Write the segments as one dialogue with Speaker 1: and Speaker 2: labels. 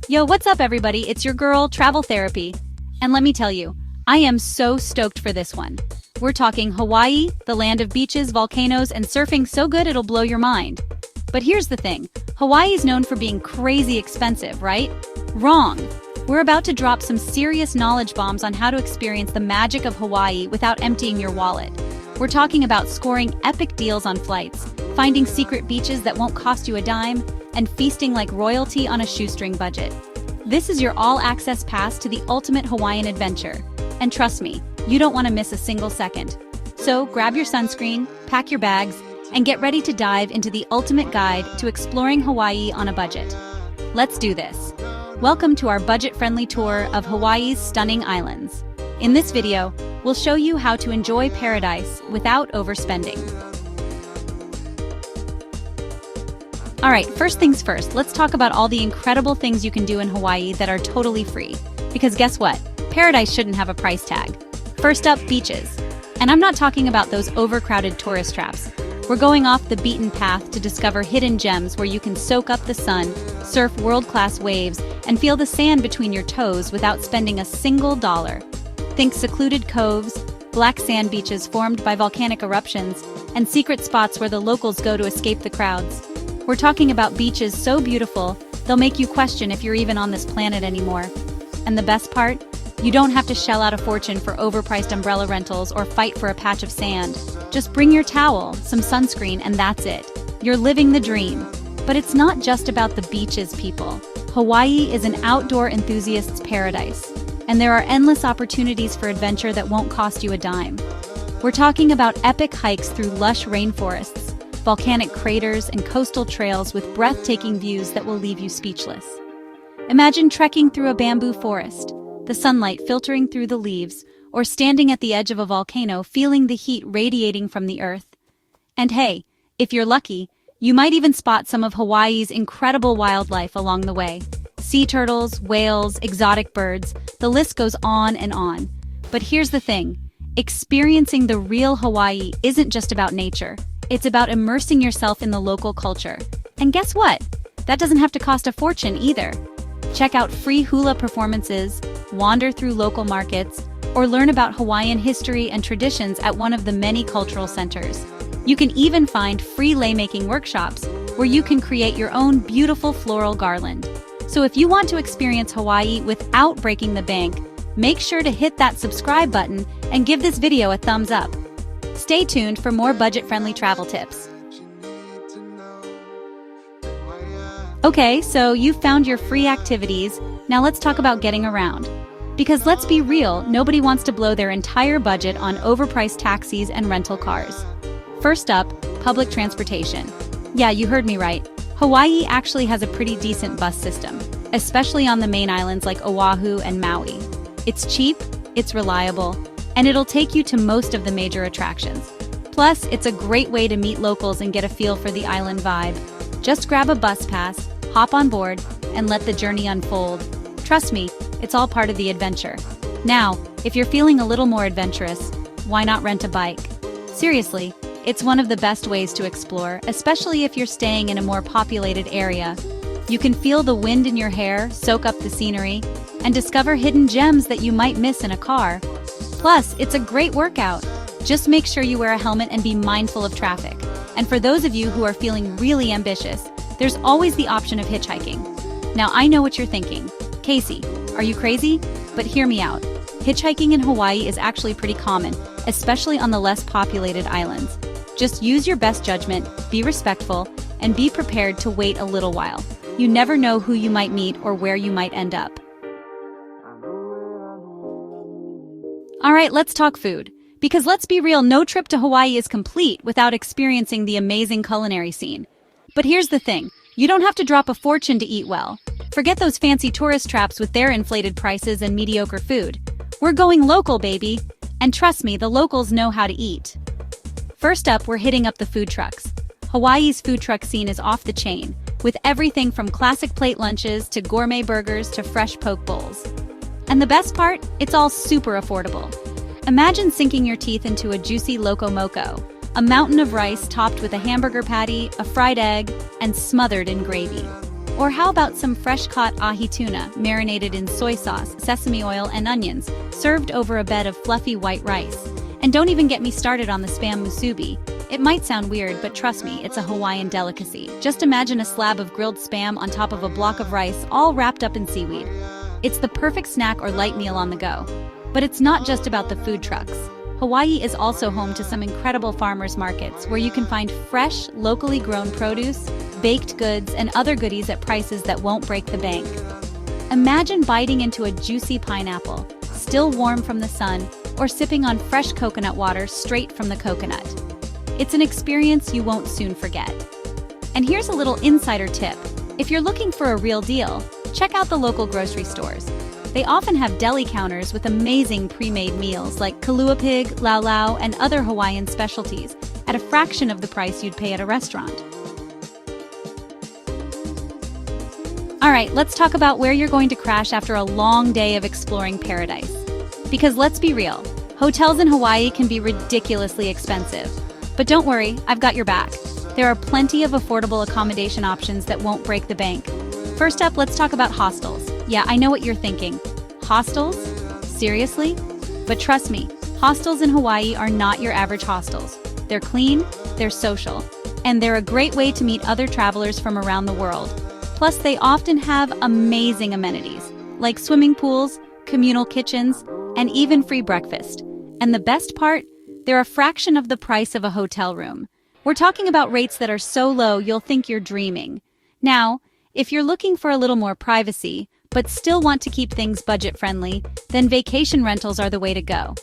Speaker 1: Yo, what's up everybody? It's your girl, Travel Therapy. And let me tell you, I am so stoked for this one. We're talking Hawaii, the land of beaches, volcanoes, and surfing so good it'll blow your mind. But here's the thing, Hawaii's known for being crazy expensive, right? Wrong. We're about to drop some serious knowledge bombs on how to experience the magic of Hawaii without emptying your wallet. We're talking about scoring epic deals on flights, finding secret beaches that won't cost you a dime, and feasting like royalty on a shoestring budget. This is your all-access pass to the ultimate Hawaiian adventure. And trust me, you don't want to miss a single second. So grab your sunscreen, pack your bags, and get ready to dive into the ultimate guide to exploring Hawaii on a budget. Let's do this. Welcome to our budget-friendly tour of Hawaii's stunning islands. In this video, we'll show you how to enjoy paradise without overspending. Alright, first things first, let's talk about all the incredible things you can do in Hawaii that are totally free. Because guess what? Paradise shouldn't have a price tag. First up, beaches. And I'm not talking about those overcrowded tourist traps. We're going off the beaten path to discover hidden gems where you can soak up the sun, surf world-class waves, and feel the sand between your toes without spending a single dollar. Think secluded coves, black sand beaches formed by volcanic eruptions, and secret spots where the locals go to escape the crowds. We're talking about beaches so beautiful, they'll make you question if you're even on this planet anymore. And the best part? You don't have to shell out a fortune for overpriced umbrella rentals or fight for a patch of sand. Just bring your towel, some sunscreen, and that's it. You're living the dream. But it's not just about the beaches, people. Hawaii is an outdoor enthusiast's paradise, and there are endless opportunities for adventure that won't cost you a dime. We're talking about epic hikes through lush rainforests, volcanic craters, and coastal trails with breathtaking views that will leave you speechless. Imagine trekking through a bamboo forest, the sunlight filtering through the leaves, or standing at the edge of a volcano feeling the heat radiating from the earth. And hey, if you're lucky, you might even spot some of Hawaii's incredible wildlife along the way. Sea turtles, whales, exotic birds, the list goes on and on. But here's the thing, experiencing the real Hawaii isn't just about nature. It's about immersing yourself in the local culture. And guess what? That doesn't have to cost a fortune either. Check out free hula performances, wander through local markets, or learn about Hawaiian history and traditions at one of the many cultural centers. You can even find free lei-making workshops where you can create your own beautiful floral garland. So if you want to experience Hawaii without breaking the bank, make sure to hit that subscribe button and give this video a thumbs up. Stay tuned for more budget-friendly travel tips. Okay, so you've found your free activities. Now let's talk about getting around. Because let's be real, nobody wants to blow their entire budget on overpriced taxis and rental cars. First up, public transportation. Yeah, you heard me right. Hawaii actually has a pretty decent bus system, especially on the main islands like Oahu and Maui. It's cheap, it's reliable, and it'll take you to most of the major attractions. Plus, it's a great way to meet locals and get a feel for the island vibe. Just grab a bus pass, hop on board, and let the journey unfold. Trust me, it's all part of the adventure. Now, if you're feeling a little more adventurous, why not rent a bike? Seriously, it's one of the best ways to explore, especially if you're staying in a more populated area. You can feel the wind in your hair, soak up the scenery, and discover hidden gems that you might miss in a car. Plus, it's a great workout. Just make sure you wear a helmet and be mindful of traffic. And for those of you who are feeling really ambitious, there's always the option of hitchhiking. Now, I know what you're thinking. Casey, are you crazy? But hear me out. Hitchhiking in Hawaii is actually pretty common, especially on the less populated islands. Just use your best judgment, be respectful, and be prepared to wait a little while. You never know who you might meet or where you might end up. Alright, let's talk food. Because let's be real, no trip to Hawaii is complete without experiencing the amazing culinary scene. But here's the thing, you don't have to drop a fortune to eat well. Forget those fancy tourist traps with their inflated prices and mediocre food. We're going local, baby. And trust me, the locals know how to eat. First up, we're hitting up the food trucks. Hawaii's food truck scene is off the chain, with everything from classic plate lunches to gourmet burgers to fresh poke bowls. And the best part? It's all super affordable. Imagine sinking your teeth into a juicy loco moco, a mountain of rice topped with a hamburger patty, a fried egg, and smothered in gravy. Or how about some fresh-caught ahi tuna, marinated in soy sauce, sesame oil, and onions, served over a bed of fluffy white rice? And don't even get me started on the spam musubi. It might sound weird, but trust me, it's a Hawaiian delicacy. Just imagine a slab of grilled spam on top of a block of rice, all wrapped up in seaweed. It's the perfect snack or light meal on the go. But it's not just about the food trucks. Hawaii is also home to some incredible farmers markets where you can find fresh, locally grown produce, baked goods, and other goodies at prices that won't break the bank. Imagine biting into a juicy pineapple, still warm from the sun, or sipping on fresh coconut water straight from the coconut. It's an experience you won't soon forget. And here's a little insider tip. If you're looking for a real deal, check out the local grocery stores. They often have deli counters with amazing pre-made meals like kalua pig, lau lau, and other Hawaiian specialties at a fraction of the price you'd pay at a restaurant. All right, let's talk about where you're going to crash after a long day of exploring paradise. Because let's be real, hotels in Hawaii can be ridiculously expensive. But don't worry, I've got your back. There are plenty of affordable accommodation options that won't break the bank. First up, let's talk about hostels. Yeah, I know what you're thinking. Hostels? Seriously? But trust me, hostels in Hawaii are not your average hostels. They're clean, they're social, and they're a great way to meet other travelers from around the world. Plus, they often have amazing amenities, like swimming pools, communal kitchens, and even free breakfast. And the best part? They're a fraction of the price of a hotel room. We're talking about rates that are so low you'll think you're dreaming. Now, if you're looking for a little more privacy, but still want to keep things budget-friendly, then vacation rentals are the way to go.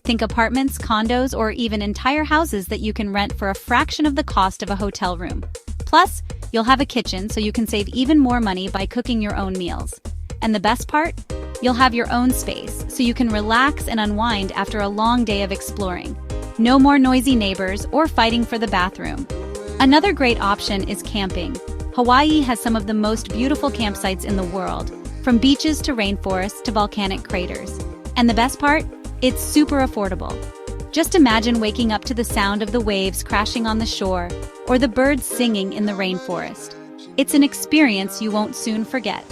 Speaker 1: Think apartments, condos, or even entire houses that you can rent for a fraction of the cost of a hotel room. Plus, you'll have a kitchen so you can save even more money by cooking your own meals. And the best part? You'll have your own space so you can relax and unwind after a long day of exploring. No more noisy neighbors or fighting for the bathroom. Another great option is camping. Hawaii has some of the most beautiful campsites in the world, from beaches to rainforests to volcanic craters. And the best part? It's super affordable. Just imagine waking up to the sound of the waves crashing on the shore or the birds singing in the rainforest. It's an experience you won't soon forget.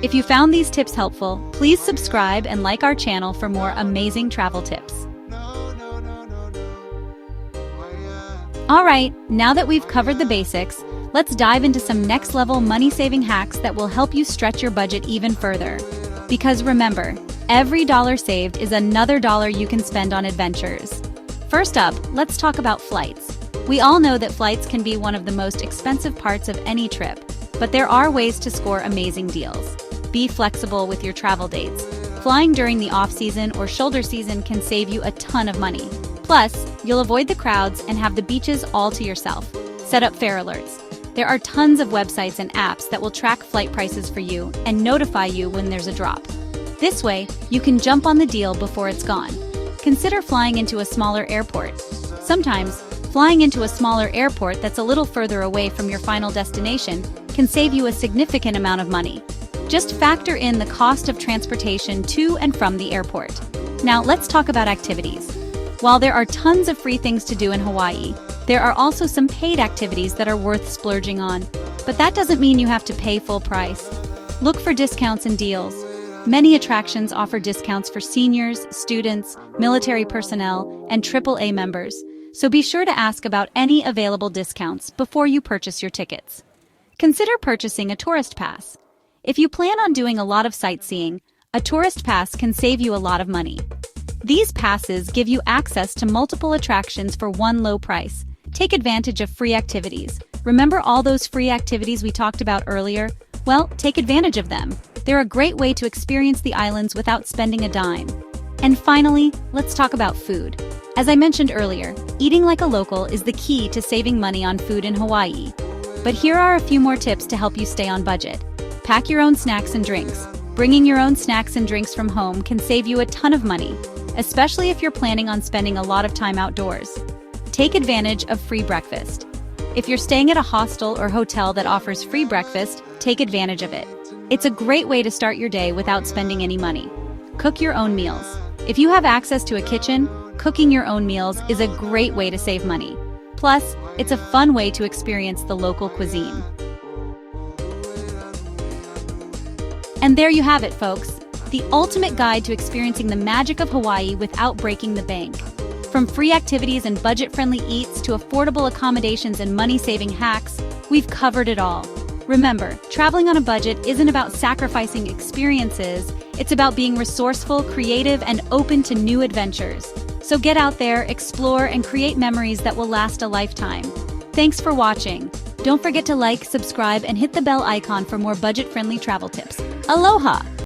Speaker 1: If you found these tips helpful, please subscribe and like our channel for more amazing travel tips. All right, now that we've covered the basics, let's dive into some next-level money-saving hacks that will help you stretch your budget even further. Because remember, every dollar saved is another dollar you can spend on adventures. First up, let's talk about flights. We all know that flights can be one of the most expensive parts of any trip, but there are ways to score amazing deals. Be flexible with your travel dates. Flying during the off-season or shoulder season can save you a ton of money. Plus, you'll avoid the crowds and have the beaches all to yourself. Set up fare alerts. There are tons of websites and apps that will track flight prices for you and notify you when there's a drop. This way, you can jump on the deal before it's gone. Consider flying into a smaller airport. Sometimes, flying into a smaller airport that's a little further away from your final destination can save you a significant amount of money. Just factor in the cost of transportation to and from the airport. Now, let's talk about activities. While there are tons of free things to do in Hawaii, there are also some paid activities that are worth splurging on. But that doesn't mean you have to pay full price. Look for discounts and deals. Many attractions offer discounts for seniors, students, military personnel, and AAA members, so be sure to ask about any available discounts before you purchase your tickets. Consider purchasing a tourist pass. If you plan on doing a lot of sightseeing, a tourist pass can save you a lot of money. These passes give you access to multiple attractions for one low price. Take advantage of free activities. Remember all those free activities we talked about earlier? Well, take advantage of them. They're a great way to experience the islands without spending a dime. And finally, let's talk about food. As I mentioned earlier, eating like a local is the key to saving money on food in Hawaii. But here are a few more tips to help you stay on budget. Pack your own snacks and drinks. Bringing your own snacks and drinks from home can save you a ton of money, especially if you're planning on spending a lot of time outdoors. Take advantage of free breakfast. If you're staying at a hostel or hotel that offers free breakfast, take advantage of it. It's a great way to start your day without spending any money. Cook your own meals. If you have access to a kitchen, cooking your own meals is a great way to save money. Plus, it's a fun way to experience the local cuisine. And there you have it, folks. The ultimate guide to experiencing the magic of Hawaii without breaking the bank. From free activities and budget-friendly eats to affordable accommodations and money-saving hacks, we've covered it all. Remember, traveling on a budget isn't about sacrificing experiences, it's about being resourceful, creative, and open to new adventures. So get out there, explore, and create memories that will last a lifetime. Thanks for watching. Don't forget to like, subscribe, and hit the bell icon for more budget-friendly travel tips. Aloha!